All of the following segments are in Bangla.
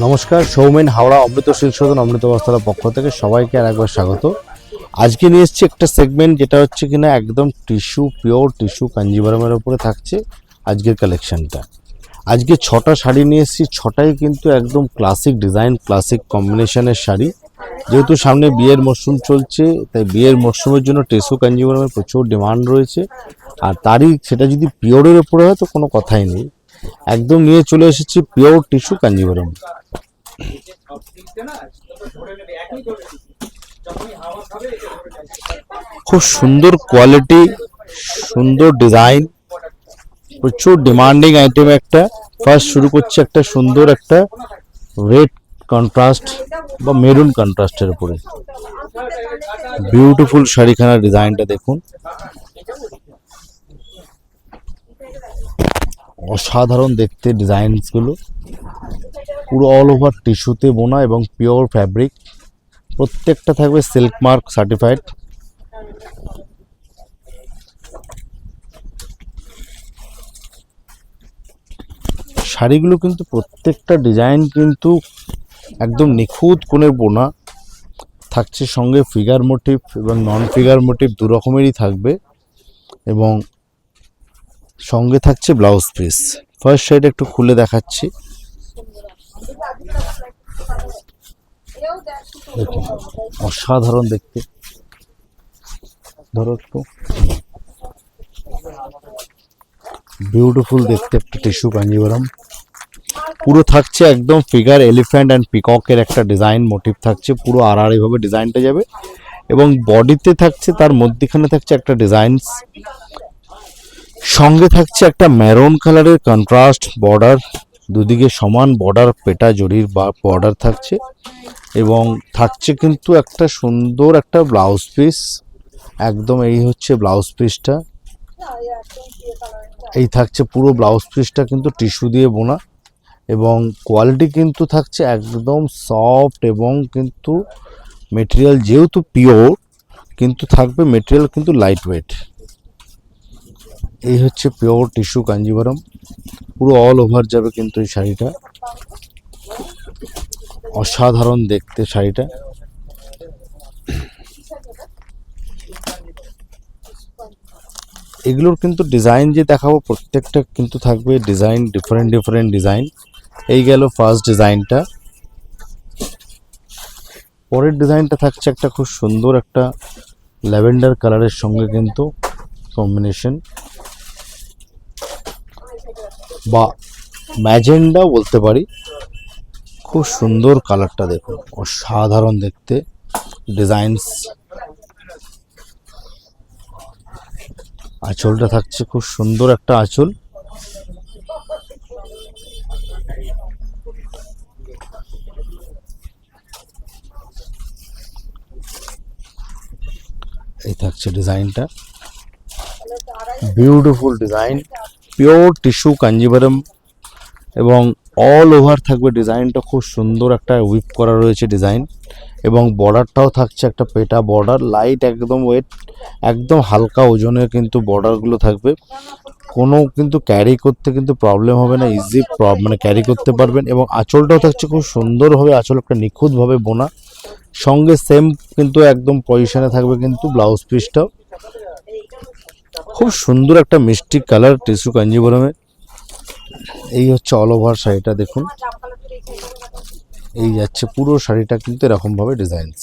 নমস্কার, সৌমেন হাওড়া অমৃত সিল্ক সদন অমৃত বস্ত্রালয়ের পক্ষ থেকে সবাইকে আর একবার স্বাগত। আজকে নিয়ে এসেছি একটা সেগমেন্ট যেটা হচ্ছে কিনা একদম টিস্যু, পিওর টিস্যু কাঞ্জিভারমের উপরে থাকছে আজকের কালেকশনটা। আজকে 6টা শাড়ি নিয়ে এসেছি, 6টাই কিন্তু একদম ক্লাসিক ডিজাইন, ক্লাসিক কম্বিনেশনের শাড়ি। যেহেতু সামনে বিয়ের মরশুম চলছে, তাই বিয়ের মরশুমের জন্য টিস্যু কাঞ্জিভারমের প্রচুর ডিমান্ড রয়েছে। আর তারই সেটা যদি পিওরের উপরে হয় তো কোনো কথাই নেই। একদম নিয়ে চলে এসেছি পিওর টিস্যু কাঞ্জিভারম। খুব সুন্দর কোয়ালিটি, সুন্দর ডিজাইন, প্রচুর ডিমান্ডিং আইটেম একটা। ফার্স্ট শুরু করছে একটা সুন্দর একটা রেড কন্ট্রাস্ট বা মেরুন কন্ট্রাস্টের উপরে বিউটিফুল শাড়িখানার ডিজাইনটা দেখুন, অসাধারণ দেখতে ডিজাইনসগুলো। পুরো অল ওভার টিস্যুতে বোনা এবং পিওর ফ্যাব্রিক, প্রত্যেকটা থাকবে সিল্ক মার্ক সার্টিফাইড। শাড়িগুলো কিন্তু প্রত্যেকটা ডিজাইন কিন্তু একদম নিখুঁত কোণে বোনা থাকছে, সঙ্গে ফিগার মোটিভ এবং নন ফিগার মোটিভ দু রকমেরই থাকবে, এবং সঙ্গে থাকছে ব্লাউজ পিস। ফার্স্ট সাইড একটু খুলে দেখাচ্ছি, দেখুন অসাধারণ দেখতে। ধরো একটু বিউটিফুল দেখতে একটা টিস্যু কাঞ্জিভারম। পুরো থাকছে একদম ফিগার এলিফ্যান্ট অ্যান্ড পিককের একটা ডিজাইন মোটিভ থাকছে, পুরো আড়াআড়িভাবে ডিজাইনটা যাবে এবং বডিতে থাকছে, তার মধ্যখানে থাকছে একটা ডিজাইনস, সঙ্গে থাকছে একটা মেরুন কালারের কন্ট্রাস্ট বর্ডার, দুদিকে সমান বর্ডার, পেটা জরির বা বর্ডার থাকছে, এবং থাকছে কিন্তু একটা সুন্দর একটা ব্লাউজ পিস। একদম এই হচ্ছে ব্লাউজ পিসটা, এই থাকছে পুরো ব্লাউজ পিসটা কিন্তু টিস্যু দিয়ে বোনা, এবং কোয়ালিটি কিন্তু থাকছে একদম সফট, এবং কিন্তু মেটেরিয়াল যেহেতু পিওর কিন্তু থাকবে মেটেরিয়াল কিন্তু লাইট ওয়েট। এই হচ্ছে পিওর টিস্যু কাঞ্জিভারম, পুরো অল ওভার যাবে কিন্তু এই শাড়িটা। অসাধারণ দেখতে শাড়িটা। এগুলোর কিন্তু ডিজাইন যে দেখাবো প্রত্যেকটা কিন্তু থাকবে ডিজাইন ডিফারেন্ট ডিফারেন্ট ডিজাইন। এই গেল ফার্স্ট ডিজাইনটা। পরের ডিজাইনটা থাকছে একটা খুব সুন্দর একটা ল্যাভেন্ডার কালারের সঙ্গে কিন্তু কম্বিনেশন, বা ম্যাজেন্ডা বলতে পারি। খুব সুন্দর কালারটা দেখুন, অসাধারণ দেখতে ডিজাইনস। আঁচলটা থাকছে খুব সুন্দর একটা আঁচল, এই থাকছে ডিজাইনটা, beautiful design, pure tissue Kanjivaram, এবং অল ওভার থাকবে ডিজাইনটা। খুব সুন্দর একটা উইপ করা রয়েছে ডিজাইন, এবং বর্ডারটাও থাকছে একটা পেটা বর্ডার, লাইট একদম ওয়েট, একদম হালকা ওজনের কিন্তু বর্ডারগুলো থাকবে। কোনো কিন্তু ক্যারি করতে কিন্তু প্রবলেম হবে না, ইজি মানে ক্যারি করতে পারবেন। এবং আঁচলটাও থাকছে খুব সুন্দরভাবে, আঁচল একটা নিখুঁতভাবে বোনা, সঙ্গে সেম কিন্তু একদম পজিশনে থাকবে কিন্তু ব্লাউজ পিসটাও। খুব সুন্দর একটা মিষ্টি কালার টিস্যু কাঞ্জিভারমে। এই হচ্ছে অল ওভার শাড়িটা দেখুন, এই যাচ্ছে পুরো শাড়িটা কিন্তু এরকম ভাবে ডিজাইনস।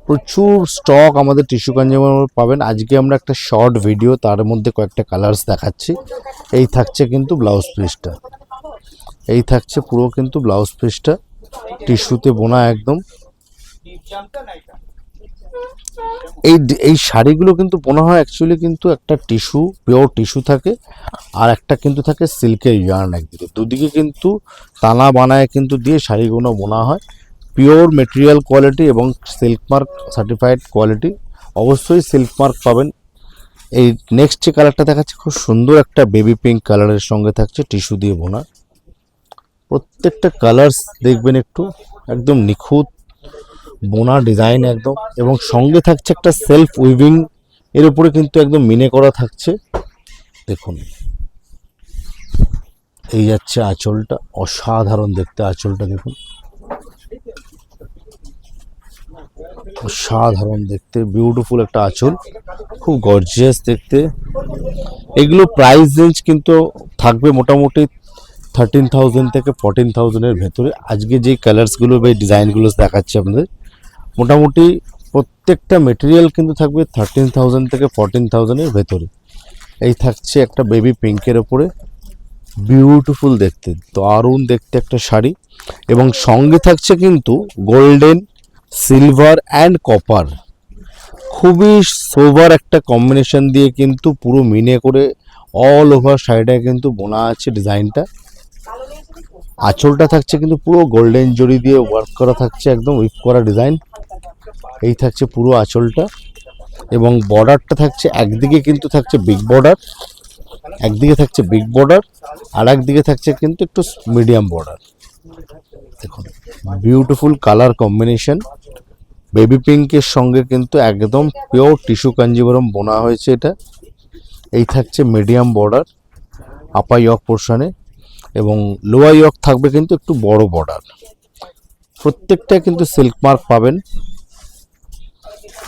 প্রচুর স্টক আমাদের টিস্যু কাঞ্জিভারমে পাবেন। আজকে আমরা একটা শর্ট ভিডিও, তার মধ্যে কয়েকটা কালার্স দেখাচ্ছি। এই থাকছে কিন্তু ব্লাউজ পিসটা, এই থাকছে পুরো কিন্তু ব্লাউজ পিসটা টিস্যুতে বোনা একদম। এই শাড়িগুলো কিন্তু বোনা হয় অ্যাকচুয়ালি কিন্তু একটা টিস্যু, পিওর টিস্যু থাকে, আর একটা কিন্তু থাকে সিল্কের ইয়ার্ন। একদিকে দুদিকে কিন্তু টানা বানায় কিন্তু দিয়ে শাড়িগুলো বোনা হয়, পিওর মেটেরিয়াল কোয়ালিটি এবং সিল্ক মার্ক সার্টিফাইড কোয়ালিটি। অবশ্যই সিল্ক মার্ক পাবেন। এই নেক্সট যে কালারটা দেখাচ্ছে খুব সুন্দর একটা বেবি পিঙ্ক কালারের সঙ্গে থাকছে টিস্যু দিয়ে বোনা। প্রত্যেকটা কালার্স দেখবেন একটু একদম নিখুঁত বোনা ডিজাইন একদম, এবং সঙ্গে থাকছে একটা সেলফ উইভিং এর উপরে কিন্তু একদম মিনে করা থাকছে। দেখুন এই যাচ্ছে আঁচলটা, অসাধারণ দেখতে আঁচলটা দেখুন, অসাধারণ দেখতে, বিউটিফুল একটা আঁচল, খুব গর্জিয়াস দেখতে। এগুলো প্রাইস রেঞ্জ কিন্তু থাকবে মোটামুটি 13,000 থেকে 14,000-এর ভেতরে। আজকে যে কালার্সগুলো বা ডিজাইনগুলো দেখাচ্ছি আপনাদের, মোটামুটি প্রত্যেকটা মেটেরিয়াল কিন্তু থাকবে 13,000 থেকে 14,000-এর ভেতরে। এই থাকছে একটা বেবি পিঙ্কের ওপরে, বিউটিফুল দেখতে, দারুণ দেখতে একটা শাড়ি, এবং সঙ্গে থাকছে কিন্তু গোল্ডেন, সিলভার অ্যান্ড কপার, খুবই সোভার একটা কম্বিনেশন দিয়ে কিন্তু পুরো মিনে করে অল ওভার শাড়িটায় কিন্তু বোনা আছে ডিজাইনটা। আঁচলটা থাকছে কিন্তু পুরো গোল্ডেন জরি দিয়ে ওয়ার্ক করা থাকছে, একদম উইপ করা ডিজাইন। এই থাকছে পুরো আঁচলটা, এবং বর্ডারটা থাকছে একদিকে কিন্তু থাকছে বিগ বর্ডার, একদিকে থাকছে বিগ বর্ডার, আর একদিকে থাকছে কিন্তু একটু মিডিয়াম বর্ডার। দেখুন বিউটিফুল কালার কম্বিনেশন, বেবি পিঙ্কের সঙ্গে কিন্তু একদম পিওর টিস্যু কাঞ্জিভরম বোনা হয়েছে এটা। এই থাকছে মিডিয়াম বর্ডার আপার ইয়ক পোর্শনে, এবং লোয়ার ইয়ক থাকবে কিন্তু একটু বড় বর্ডার। প্রত্যেকটা কিন্তু সিল্ক মার্ক পাবেন,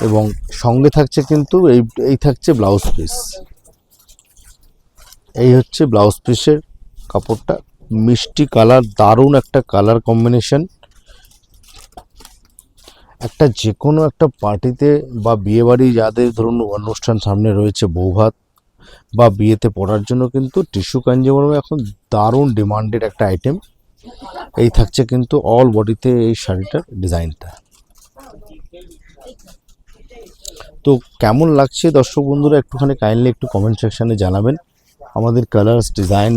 এবং সঙ্গে থাকছে কিন্তু এই থাকছে ব্লাউজ পিস। এই হচ্ছে ব্লাউজ পিসের কাপড়টা, মিষ্টি কালার, দারুণ একটা কালার কম্বিনেশন। একটা যে কোনো একটা পার্টিতে বা বিয়েবাড়ি, যাদের ধরুন অনুষ্ঠান সামনে রয়েছে, বৌভাত বা বিয়েতে পরার জন্য কিন্তু টিস্যু কাঞ্জিভরম এখন দারুণ ডিমান্ডেড একটা আইটেম। এই থাকছে কিন্তু অল বডিতে এই শাড়িটার ডিজাইনটা। তো কেমন লাগছে দর্শক বন্ধুরা, একটুখানি কাইন্ডলি একটু কমেন্ট সেকশানে জানাবেন আমাদের কালার্স, ডিজাইন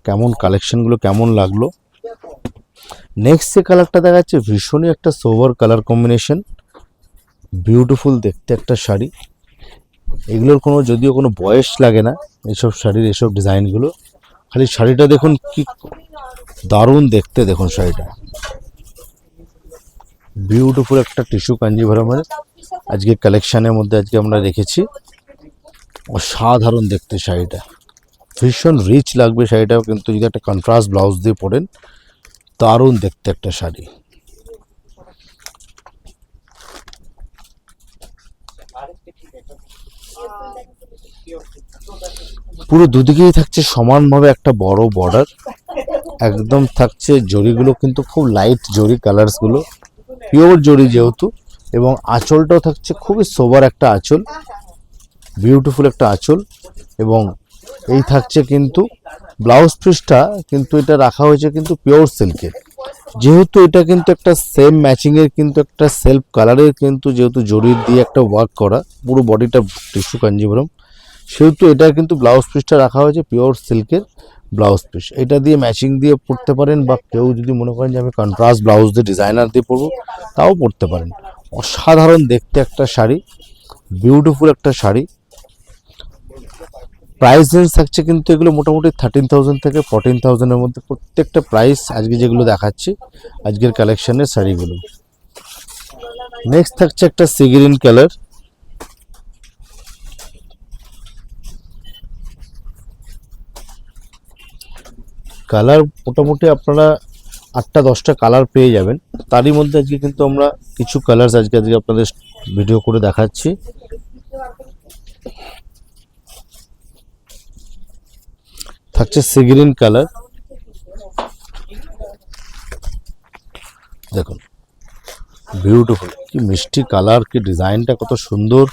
কেমন, কালেকশনগুলো কেমন লাগলো। নেক্সট যে কালারটা দেখাচ্ছে ভীষণই একটা সোভার কালার কম্বিনেশন, বিউটিফুল দেখতে একটা শাড়ি। এগুলোর কোনো যদিও কোনো বয়স লাগে না এইসব শাড়ির, এইসব ডিজাইনগুলো, খালি শাড়িটা দেখুন কি দারুণ দেখতে, দেখুন শাড়িটা বিউটিফুল একটা টিস্যু কাঞ্জিভরমের আজকে কালেকশানের মধ্যে আজকে আমরা রেখেছি। অসাধারণ দেখতে শাড়িটা, ভীষণ রিচ লাগবে শাড়িটাও, কিন্তু যদি একটা কন্ট্রাস্ট ব্লাউজ দিয়ে পরেন দারুণ দেখতে একটা শাড়ি। পুরো দুদিকেই থাকছে সমানভাবে একটা বড় বর্ডার, একদম থাকছে জরিগুলো কিন্তু খুব লাইট জরি, কালার্সগুলো পিওর জরি যেহেতু, এবং আঁচলটাও থাকছে খুবই সোবার একটা আঁচল, বিউটিফুল একটা আঁচল। এবং এই থাকছে কিন্তু ব্লাউজ পিসটা, কিন্তু এটা রাখা হয়েছে কিন্তু পিওর সিল্কের, যেহেতু এটা কিন্তু একটা সেম ম্যাচিংয়ের কিন্তু একটা সেলফ কালারের কিন্তু যেহেতু জরির দিয়ে একটা ওয়ার্ক করা, পুরো বডিটা টিস্যু কাঞ্জিভরম, সেহেতু এটা কিন্তু ব্লাউজ পিসটা রাখা হয়েছে পিওর সিল্কের ব্লাউজ পিস। এটা দিয়ে ম্যাচিং দিয়ে পরতে পারেন, বা কেউ যদি মনে করেন যে আমি কন্ট্রাস্ট ব্লাউজ দিয়ে ডিজাইনার দিয়ে পরবো তাও পরতে পারেন। অসাধারণ দেখতে একটা শাড়ি, বিউটিফুল একটা শাড়ি। প্রাইস রেঞ্জ থাকছে কিন্তু এগুলো মোটামুটি 13,000 থেকে 14,000-এর মধ্যে প্রত্যেকটা প্রাইস, আজকে যেগুলো দেখাচ্ছি আজকের কালেকশনের শাড়িগুলো। নেক্সট থাকছে একটা সি গ্রিন কালার, কালার মোটামুটি আপনারা 8টা-10টা কালার পেয়ে যাবেন, তারই মধ্যে আজকে কিন্তু আমরা কিছু কালার্স আজকে আপনাদের ভিডিও করে দেখাচ্ছি। থাকছে সি গ্রিন কালার, দেখুন বিউটিফুল, কি মিষ্টি কালার, কি ডিজাইনটা কত সুন্দর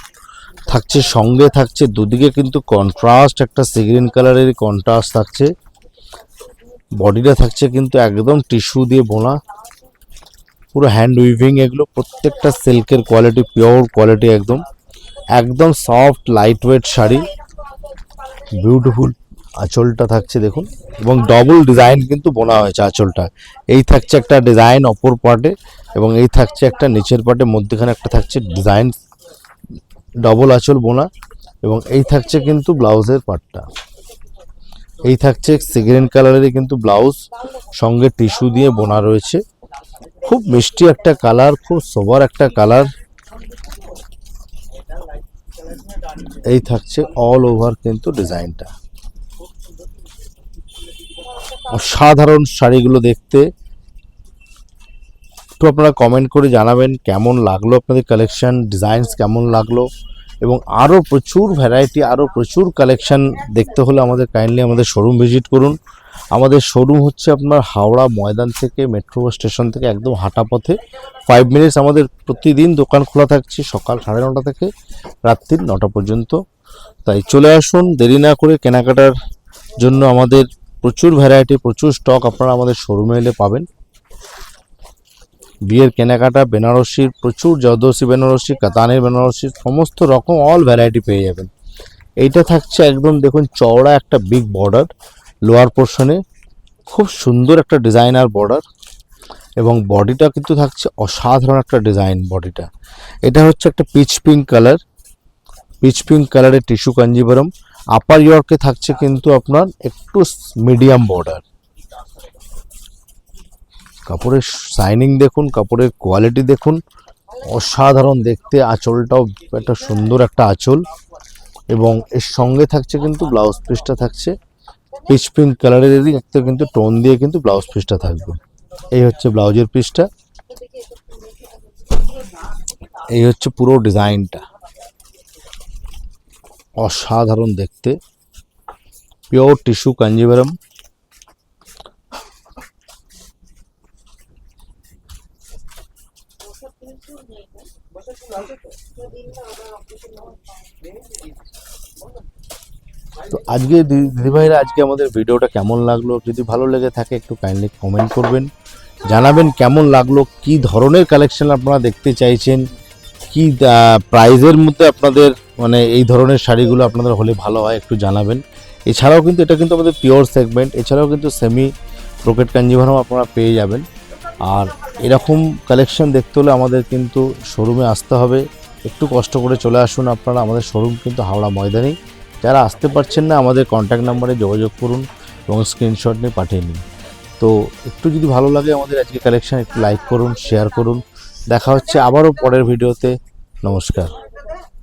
থাকছে। সঙ্গে থাকছে দুদিকে কিন্তু কন্ট্রাস্ট একটা সি গ্রিন কালারের কন্ট্রাস্ট থাকছে। বডিটা থাকছে কিন্তু একদম টিস্যু দিয়ে বোনা, পুরো হ্যান্ড উইভিং, এগুলো প্রত্যেকটা সিল্কের কোয়ালিটি, পিওর কোয়ালিটি, একদম একদম soft light weight sari, beautiful. আঁচলটা থাকছে দেখুন, এবং ডবল ডিজাইন কিন্তু বোনা হয়েছে আঁচলটা। এই থাকছে একটা ডিজাইন অপর পার্টে, এবং এই থাকছে একটা নিচের পার্টে, মধ্যখানে একটা থাকছে ডিজাইন, ডবল আঁচল বোনা। এবং এই থাকছে কিন্তু ব্লাউজের পার্টটা, এই থাকছে সি গ্রিন কালারেরই কিন্তু ব্লাউজ, সঙ্গে টিস্যু দিয়ে বোনা রয়েছে। খুব মিষ্টি একটা কালার, খুব সোবার একটা কালার। এই থাকছে অল ওভার কিন্তু ডিজাইনটা। অসাধারণ শাড়িগুলো দেখতে। তো আপনারা কমেন্ট করে জানাবেন কেমন লাগলো আপনাদের কালেকশন, ডিজাইনস কেমন লাগলো, এবং আরও প্রচুর ভ্যারাইটি, আরও প্রচুর কালেকশন দেখতে হলে আমাদের কাইন্ডলি আমাদের শোরুম ভিজিট করুন। আমাদের শোরুম হচ্ছে আপনার হাওড়া ময়দান থেকে, মেট্রো স্টেশন থেকে একদম হাঁটা পথে 5 মিনিটস। আমাদের প্রতিদিন দোকান খোলা থাকছে সকাল 9:30 থেকে রাত্রি 9টা পর্যন্ত। তাই চলে আসুন দেরি না করে। কেনাকাটার জন্য আমাদের প্রচুর ভ্যারাইটি, প্রচুর স্টক আপনারা আমাদের শোরুমে এলে পাবেন। বিয়ের কেনাকাটা, বেনারসির প্রচুর, জর্দোসি বেনারসি, কাতানের বেনারসি, সমস্ত রকম অল ভ্যারাইটি পেয়ে যাবেন। এইটা থাকছে একদম দেখুন চওড়া একটা বিগ বর্ডার, লোয়ার পোর্শনে খুব সুন্দর একটা ডিজাইনার বর্ডার, এবং বডিটা কিন্তু থাকছে অসাধারণ একটা ডিজাইন বডিটা। এটা হচ্ছে একটা pitch pink colour, pitch pink কালারের টিস্যু কাঞ্জিভারম। আপার ইয়র্কে থাকছে কিন্তু আপনার একটু মিডিয়াম বর্ডার। কাপড়ের শাইনিং দেখুন, কাপড়ের কোয়ালিটি দেখুন, অসাধারণ দেখতে। আঁচলটাও একটা সুন্দর একটা আঁচল, এবং এর সঙ্গে থাকছে কিন্তু ব্লাউজ পিসটা থাকছে পিচ পিঙ্ক কালারের একটা কিন্তু টোন দিয়ে কিন্তু ব্লাউজ পিসটা থাকবে। এই হচ্ছে ব্লাউজের পিসটা, এই হচ্ছে পুরো ডিজাইনটা, অসাধারণ দেখতে। Pure tissue Kanjivaram. তো আজকে দিদিভাইরা আজকে আমাদের ভিডিওটা কেমন লাগলো, যদি ভালো লেগে থাকে একটু কাইন্ডলি কমেন্ট করবেন, জানাবেন কেমন লাগলো, কি ধরনের কালেকশন আপনারা দেখতে চাইছেন, কি প্রাইজের মধ্যে আপনাদের মানে এই ধরনের শাড়িগুলো আপনাদের হলে ভালো হয় একটু জানাবেন। এছাড়াও কিন্তু এটা কিন্তু আমাদের পিওর সেগমেন্ট, এছাড়াও কিন্তু সেমি ব্রোকেট কাঞ্জিভারম আপনারা পেয়ে যাবেন। আর এরকম কালেকশন দেখতে হলে আমাদের কিন্তু শোরুমে আসতে হবে। একটু কষ্ট করে চলে আসুন আপনারা, আমাদের শোরুম কিন্তু হাওড়া ময়দানেই। যারা আসতে পারছেন না আমাদের কন্ট্যাক্ট নাম্বারে যোগাযোগ করুন এবং স্ক্রিনশট নিয়ে পাঠিয়ে নিন। তো একটু যদি ভালো লাগে আমাদের আজকে কালেকশন একটু লাইক করুন, শেয়ার করুন। দেখা হচ্ছে আবারও পরের ভিডিওতে। নমস্কার।